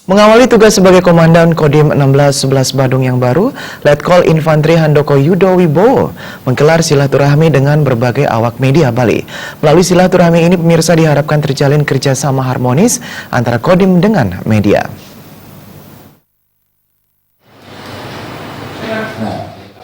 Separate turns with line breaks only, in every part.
Mengawali tugas sebagai Komandan Kodim 1611 Badung yang baru, Letkol Infantri Handoko Yudo Wibowo menggelar silaturahmi dengan berbagai awak media Bali. Melalui silaturahmi ini, pemirsa diharapkan terjalin kerjasama harmonis antara Kodim dengan media.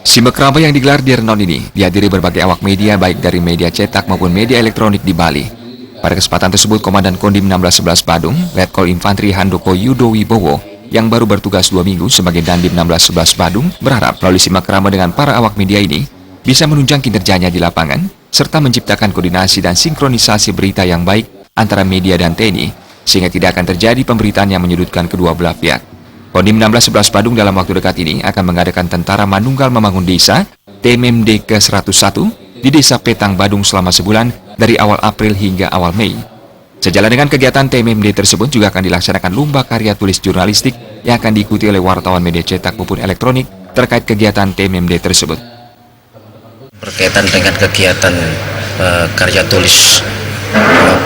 Simbek ramai yang digelar di Renon ini dihadiri berbagai awak media baik dari media cetak maupun media elektronik di Bali. Pada kesempatan tersebut, Komandan Kodim 1611 Badung, Letkol Infantri Handoko Yudo Wibowo, yang baru bertugas 2 minggu sebagai Dandim 1611 Badung, berharap melalui simak ramah dengan para awak media ini bisa menunjang kinerjanya di lapangan, serta menciptakan koordinasi dan sinkronisasi berita yang baik antara media dan TNI, sehingga tidak akan terjadi pemberitaan yang menyudutkan kedua belah pihak. Kodim 1611 Badung dalam waktu dekat ini akan mengadakan Tentara Manunggal Membangun Desa TMMD ke-101 di Desa Petang Badung selama sebulan dari awal April hingga awal Mei. Sejalan dengan kegiatan TMMD tersebut juga akan dilaksanakan lomba karya tulis jurnalistik yang akan diikuti oleh wartawan media cetak maupun elektronik terkait kegiatan TMMD tersebut.
Berkaitan dengan kegiatan karya tulis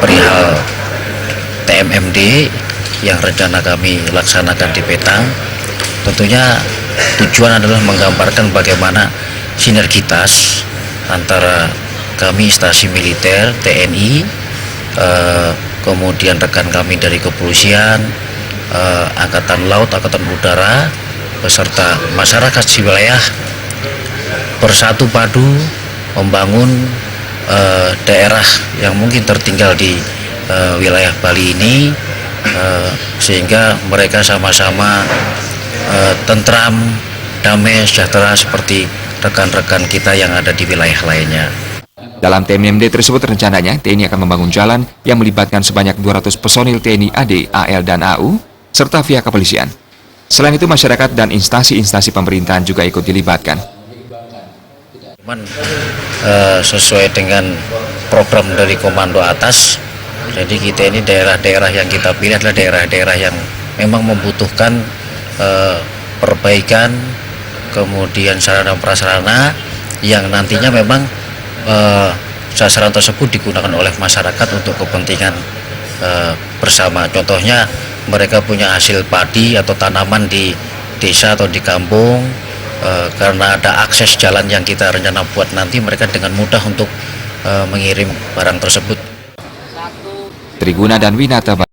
perihal TMMD yang rencana kami laksanakan di Petang, tentunya tujuan adalah menggambarkan bagaimana sinergitas antara kami instansi militer, TNI, kemudian rekan kami dari kepolisian, Angkatan Laut, Angkatan Udara, beserta masyarakat di wilayah bersatu padu membangun daerah yang mungkin tertinggal di wilayah Bali ini, sehingga mereka sama-sama tentram, damai, sejahtera seperti rekan-rekan kita yang ada di wilayah lainnya.
Dalam TMMD tersebut rencananya TNI akan membangun jalan yang melibatkan sebanyak 200 personil TNI AD, AL, dan AU, serta pihak kepolisian. Selain itu, masyarakat dan instansi-instansi pemerintahan juga ikut dilibatkan.
Sesuai dengan program dari komando atas, jadi kita ini daerah-daerah yang kita pilih adalah daerah-daerah yang memang membutuhkan perbaikan, kemudian sarana prasarana yang nantinya memang sasaran tersebut digunakan oleh masyarakat untuk kepentingan bersama. Contohnya mereka punya hasil padi atau tanaman di desa atau di kampung, karena ada akses jalan yang kita rencana buat nanti, mereka dengan mudah untuk mengirim barang tersebut.
Triguna dan Winata